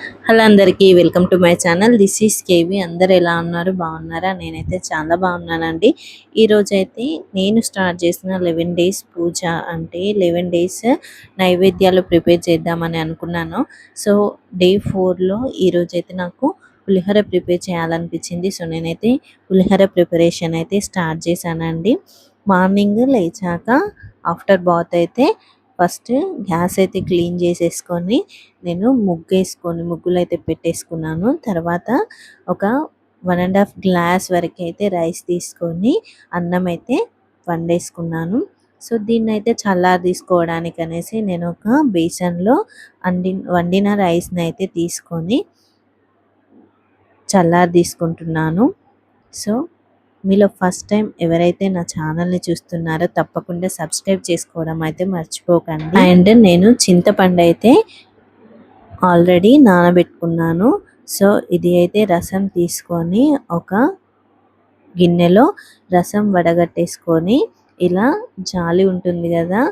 Hello అందరికీ welcome to my channel. This is KV. అందరు ఎలా ఉన్నారు, బాగున్నారా? నేనైతే చాలా బాగున్నానండి. ఈరోజైతే నేను స్టార్ట్ చేసిన 11 డేస్ పూజ, అంటే 11 డేస్ నైవేద్యాలు ప్రిపేర్ చేద్దామని అనుకున్నాను. సో డే 4లో ఈరోజైతే నాకు పులిహోర ప్రిపేర్ చేయాలనిపించింది. సో నేనైతే పులిహోర ప్రిపరేషన్ అయితే స్టార్ట్ చేశానండి. మార్నింగ్ లేచాక ఆఫ్టర్ బాత్ అయితే ఫస్ట్ గ్యాస్ అయితే క్లీన్ చేసేసుకొని నేను ముగ్గులు అయితే పెట్టేసుకున్నాను. తర్వాత ఒక 1.5 గ్లాస్ వరకు అయితే రైస్ తీసుకొని అన్నం అయితే వండేసుకున్నాను. సో దీన్ని అయితే చల్లారి తీసుకోవడానికి అనేసి నేను ఒక బేసన్లో వండిన రైస్ని అయితే తీసుకొని చల్లారి తీసుకుంటున్నాను. సో మీలో ఫస్ట్ టైం ఎవరైతే నా ఛానల్ని చూస్తున్నారో తప్పకుండా సబ్స్క్రైబ్ చేసుకోవడం అయితే మర్చిపోకండి. అండ్ నేను చింతపండు అయితే ఆల్రెడీ నానబెట్టుకున్నాను. సో ఇది అయితే రసం తీసుకొని ఒక గిన్నెలో రసం వడగట్టేసుకొని ఇలా జాలి ఉంటుంది కదా,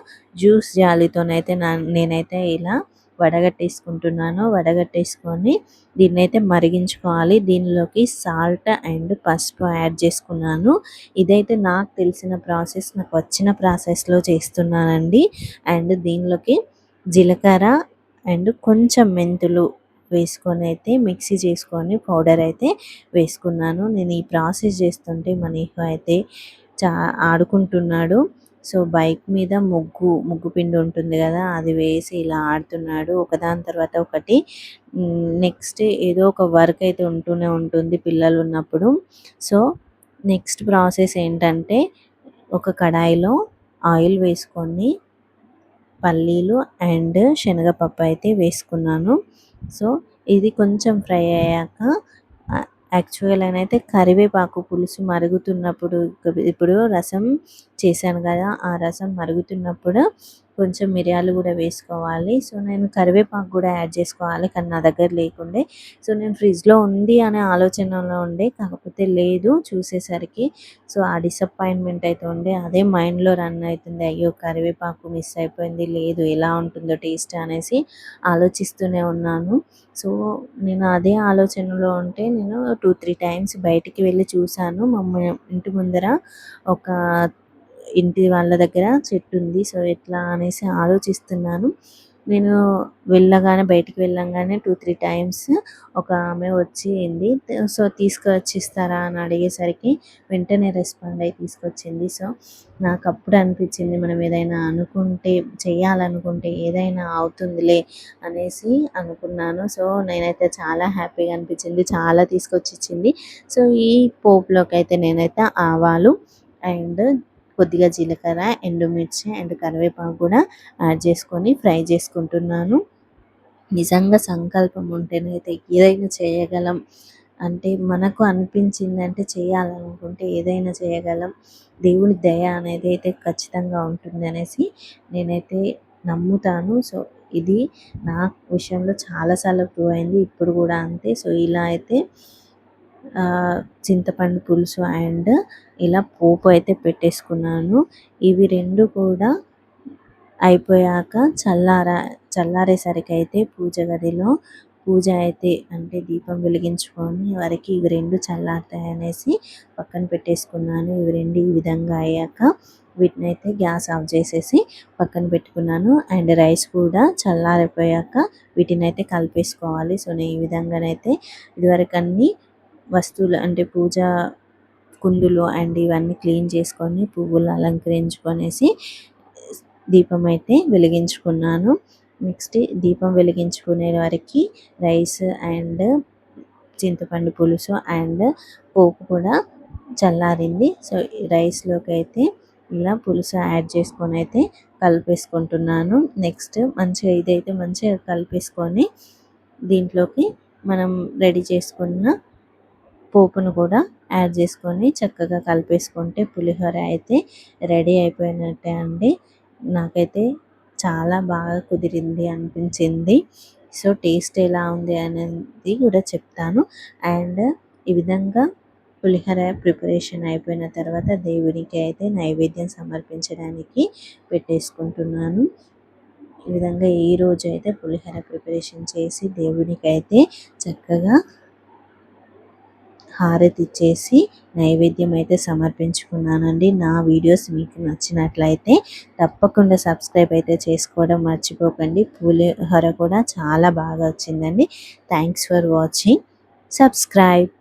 జ్యూస్ జాలితోనైతే నేనైతే ఇలా వడగట్టేసుకుంటున్నాను. వడగట్టేసుకొని దీన్ని అయితే మరిగించుకోవాలి. దీనిలోకి సాల్ట్ అండ్ పసుపు యాడ్ చేసుకున్నాను. ఇదైతే నాకు తెలిసిన ప్రాసెస్, నాకు వచ్చిన ప్రాసెస్లో చేస్తున్నానండి. అండ్ దీనిలోకి జీలకర్ర అండ్ కొంచెం మెంతులు వేసుకొని అయితే మిక్సీ చేసుకొని పౌడర్ అయితే వేసుకున్నాను. నేను ఈ ప్రాసెస్ చేస్తుంటే మన ఇహో అయితే ఆడుకుంటున్నాడు. సో బైక్ మీద ముగ్గు పిండి ఉంటుంది కదా, అది వేసి ఇలా ఆడుతున్నాడు ఒకదాని తర్వాత ఒకటి. నెక్స్ట్ ఏదో ఒక వర్క్ అయితే ఉంటూనే ఉంటుంది పిల్లలు ఉన్నప్పుడు. సో నెక్స్ట్ ప్రాసెస్ ఏంటంటే ఒక కడాయిలో ఆయిల్ వేసుకొని పల్లీలు అండ్ శనగపప్పు అయితే వేసుకున్నాను. సో ఇది కొంచెం ఫ్రై అయ్యాక యాక్చువల్గా అయితే కరివేపాకు పులుసు మరుగుతున్నప్పుడు, ఇప్పుడు రసం చేశాను కదా, ఆ రసం మరుగుతున్నప్పుడు కొంచెం మిరియాలు కూడా వేసుకోవాలి. సో నేను కరివేపాకు కూడా యాడ్ చేసుకోవాలి, కానీ నా దగ్గర లేకుండే. సో నేను ఫ్రిడ్జ్లో ఉంది అనే ఆలోచనలో ఉండే, కాకపోతే లేదు చూసేసరికి. సో ఆ డిసప్పాయింట్మెంట్ అయితే ఉండే, అదే మైండ్లో రన్ అవుతుంది. అయ్యో కరివేపాకు మిస్ అయిపోయింది, లేదు ఎలా ఉంటుందో టేస్ట్ అనేసి ఆలోచిస్తూనే ఉన్నాను. సో నేను అదే ఆలోచనలో ఉంటే నేను 2-3 టైమ్స్ బయటికి వెళ్ళి చూశాను. మా ఇంటి ముందర ఒక ఇంటి వాళ్ళ దగ్గర చెట్టు ఉంది. సో ఎట్లా అనేసి ఆలోచిస్తున్నాను. నేను బయటికి వెళ్ళంగానే 2-3 టైమ్స్ ఒక ఆమె వచ్చింది. సో తీసుకొచ్చిస్తారా అని అడిగేసరికి వెంటనే రెస్పాండ్ అయ్యి తీసుకొచ్చింది. సో నాకు అప్పుడు అనిపించింది, మనం ఏదైనా అనుకుంటే, చేయాలనుకుంటే ఏదైనా అవుతుందిలే అనేసి అనుకున్నాను. సో నేనైతే చాలా హ్యాపీగా అనిపించింది, చాలా తీసుకొచ్చి ఇచ్చింది. సో ఈ పోపులోకి అయితే నేనైతే ఆవాలు అండ్ కొద్దిగా జీలకర్ర, ఎండుమిర్చి అండ్ కరివేపాకు కూడా యాడ్ చేసుకొని ఫ్రై చేసుకుంటున్నాను. నిజంగా సంకల్పం ఉంటేనైతే ఏదైనా చేయగలం. అంటే మనకు అనిపించిందంటే, చేయాలనుకుంటే ఏదైనా చేయగలం. దేవుని దయ అనేది అయితే ఖచ్చితంగా ఉంటుంది అనేసి నేనైతే నమ్ముతాను. సో ఇది నా విషయంలో చాలాసార్లు ప్రూవ్ అయింది, ఇప్పుడు కూడా అంతే. సో ఇలా అయితే చింతపండు పులుసు అండ్ ఇలా పోపు అయితే పెట్టేసుకున్నాను. ఇవి రెండు కూడా అయిపోయాక చల్లారేసరికి అయితే పూజ గదిలో పూజ అయితే, అంటే దీపం వెలిగించుకొని వరకు ఇవి రెండు చల్లారుతాయి అనేసి పక్కన పెట్టేసుకున్నాను. ఇవి రెండు ఈ విధంగా అయ్యాక వీటిని అయితే గ్యాస్ ఆఫ్ చేసేసి పక్కన పెట్టుకున్నాను. అండ్ రైస్ కూడా చల్లారిపోయాక వీటిని అయితే కలిపేసుకోవాలి. సో నేను ఈ విధంగానైతే ఇదివరకు అన్ని వస్తువులు, అంటే పూజ కుందులు అండ్ ఇవన్నీ క్లీన్ చేసుకొని పువ్వులు అలంకరించుకొనేసి దీపం అయితే వెలిగించుకున్నాను. నెక్స్ట్ దీపం వెలిగించుకునే వారికి రైస్ అండ్ చింతపండు పులుసు అండ్ పోపు కూడా చల్లారింది. సో రైస్లోకి అయితే ఇలా పులుసు యాడ్ చేసుకొని అయితే కలిపేసుకుంటున్నాను. నెక్స్ట్ మంచిగా ఇదైతే మంచిగా కలిపేసుకొని దీంట్లోకి మనం రెడీ చేసుకున్న పోపును కూడా యాడ్ చేసుకొని చక్కగా కలిపేసుకుంటే పులిహోర అయితే రెడీ అయిపోయినట్టే అండి. నాకైతే చాలా బాగా కుదిరింది అనిపించింది. సో టేస్ట్ ఎలా ఉంది అనేది కూడా చెప్తాను. అండ్ ఈ విధంగా పులిహోర ప్రిపరేషన్ అయిపోయిన తర్వాత దేవునికి అయితే నైవేద్యం సమర్పించడానికి పెట్టేసుకుంటున్నాను. ఈ విధంగా ఈ రోజు అయితే పులిహోర ప్రిపరేషన్ చేసి దేవునికి అయితే చక్కగా హారతి ఇచ్చేసి నైవేద్యం అయితే సమర్పించుకున్నానండి. నా వీడియోస్ మీకు నచ్చినట్లయితే తప్పకుండా సబ్స్క్రైబ్ అయితే చేసుకోవడం మర్చిపోకండి. పులిహోర కూడా చాలా బాగా వచ్చిందండి. Thanks for watching. సబ్స్క్రైబ్.